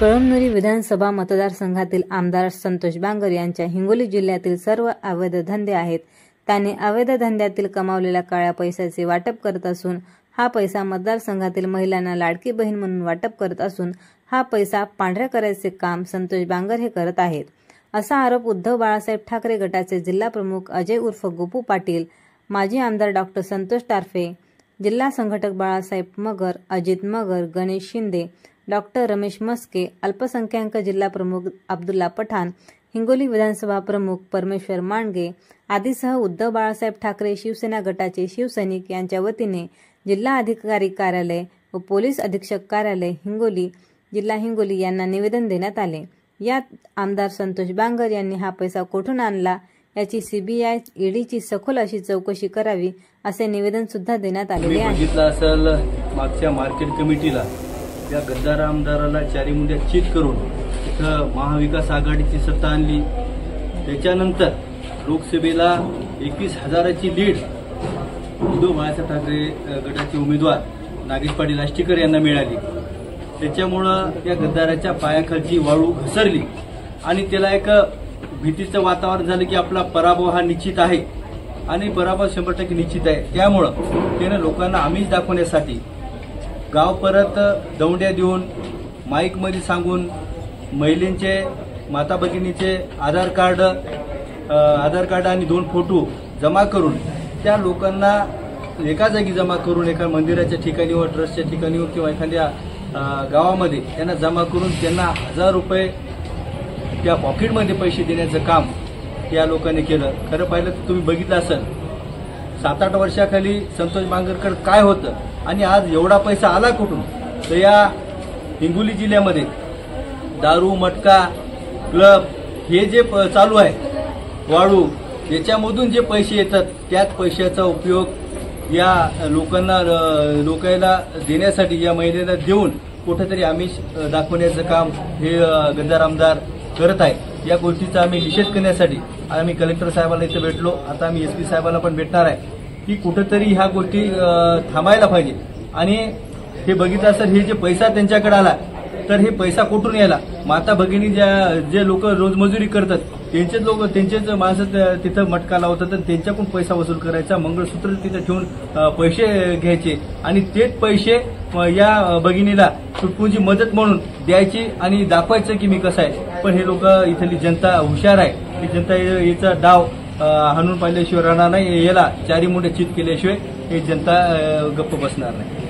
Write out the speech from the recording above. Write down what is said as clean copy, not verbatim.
कळमनुरी विधानसभा मतदारसंघातील आमदार संतोष बांगर यांच्या हिंगोली जिल्ह्यातील सर्व अवैध धंदे आहेत. त्यांनी अवैध धंद्यातील कमावलेल्या काळ्या पैशाचे वाटप करत असून हा पैसा मतदारसंघातील महिलांना लाडकी बहीण म्हणून वाटप करत असून हा पैसा पांढऱ्या करायचे काम संतोष बांगर हे करत आहेत. असा आरोप उद्धव बाळासाहेब ठाकरे गटाचे जिल्हा प्रमुख अजय उर्फ गोपू पाटील, माजी आमदार डॉक्टर संतोष टारफे, जिल्हा संघटक बाळासाहेब मगर, अजित मगर, गणेश शिंदे, डॉक्टर रमेश मस्के, अल्पसंख्याक जिल्हा प्रमुख अब्दुल्ला पठाण, हिंगोली विधानसभा प्रमुख परमेश्वर मांडगे आदीसह उद्धव बाळासाहेब ठाकरे शिवसेना गटाचे शिवसैनिक यांच्या वतीने जिल्हा अधिकारी कार्यालय व पोलीस अधीक्षक कार्यालय हिंगोली, जिल्हा हिंगोली यांना निवेदन देण्यात आले. यात आमदार संतोष बांगर यांनी हा पैसा कोठून आणला याची सीबीआय ईडीची सखोल अशी चौकशी करावी असे निवेदन सुद्धा देण्यात आलेले आहे. मागच्या मार्केट कमिटीला या गद्दार आमदाराला चारी मुंड्या चित करून इथं महाविकास आघाडीची सत्ता आणली. त्याच्यानंतर लोकसभेला 21,000ची लीड उद्धव बाळासाहेब ठाकरे गटाचे उमेदवार नागेश पाटील आष्टीकर यांना मिळाली. त्याच्यामुळं या गद्दाराच्या पायाखालची वाळू घसरली आणि त्याला एक भीतीचं वातावरण झालं की आपला पराभव हा निश्चित आहे आणि पराभव 100% निश्चित आहे. त्यामुळं त्यानं लोकांना आमिष दाखवण्यासाठी गाव परत दौंड्या देऊन माईकमध्ये सांगून महिलांचे माता भगिनीचे आधार कार्ड आणि 2 फोटो जमा करून त्या लोकांना एका जागी जमा करून एका मंदिराच्या ठिकाणीवर, ट्रस्टच्या ठिकाणीवर किंवा एखाद्या गावामध्ये त्यांना जमा करून त्यांना 1000 रुपये त्या पॉकेटमध्ये पैसे देण्याचं काम त्या लोकांनी केलं. खरं पाहिलं तर तुम्ही बघितलं असेल 7-8 वर्षाखाली संतोष बांगरकर काय होतं आणि आज एवढा पैसा आला कुठून. तर या हिंगोली जिल्ह्यामध्ये दारू, मटका, क्लब हे जे चालू आहे वाळू, याच्यामधून जे पैसे येतात त्याच पैशाचा उपयोग या लोकांना देण्यासाठी, या महिलेला देऊन कुठेतरी आमिष दाखवण्याचं काम हे गद्दार आमदार करत आहे. या गोष्टीचा आम्ही निषेध करण्यासाठी आम्ही कलेक्टर साहेबांना इथे भेटलो. आता आम्ही एसपी साहेबांना पण भेटणार आहे की कुठेतरी ह्या गोष्टी थांबायला पाहिजे. आणि हे बघितलं असेल हे जे पैसा त्यांच्याकडे आला तर हे पैसा कुठून यायला, माता भगिनी जे लोक रोजमजुरी करतात त्यांचेच माणसं तिथं मटका लावतात आणि त्यांच्याकडून पैसा वसूल करायचा, मंगळसूत्र तिथे ठेवून पैसे घ्यायचे आणि तेच पैसे या भगिनीला सुटपूंची मदत म्हणून द्यायची आणि दाखवायचं की मी कसं आहे. पण हे लोक, इथली जनता हुशार आहे. ही जनता याचा डाव हाणून पाहिल्याशिवाय राहणार नाही. याला चारी मुंड्या चित केल्याशिवाय ही जनता गप्प बसणार नाही.